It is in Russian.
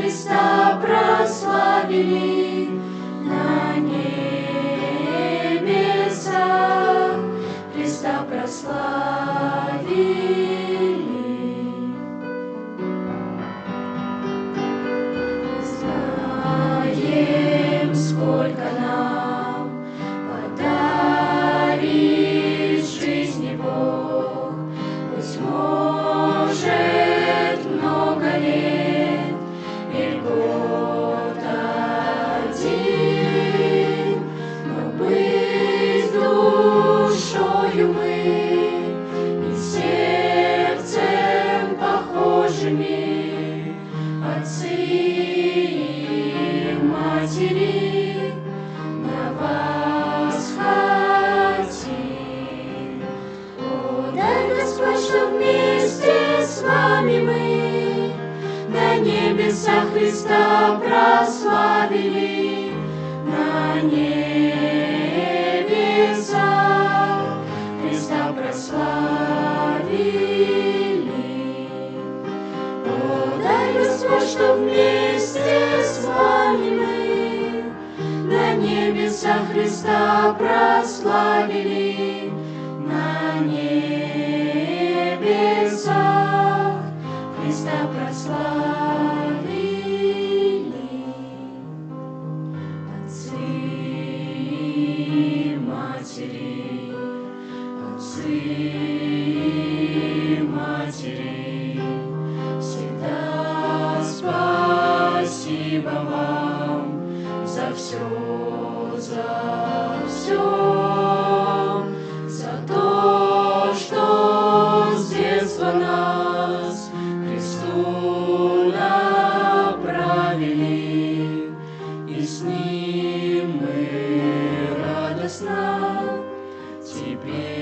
Христа прославили на небесах, Христа прославили. Знаем, сколько нам подарит жизни Бог, быть может, много лет или год один, но быть душою мы и сердцем похожими, отцы и матери, на вас хотим. О, дай, Господь, что вместе с вами мы на небесах Христа прославили, на небесах Христа прославили. О, дай, Господь, что вместе с вами мы на небесах Христа прославили, на небесах Христа прославили. Отцы и матери, отцы и матери, всегда спасибо вам за все, за то, что с детства нас Христу направили, и с Ним мы радостно теперь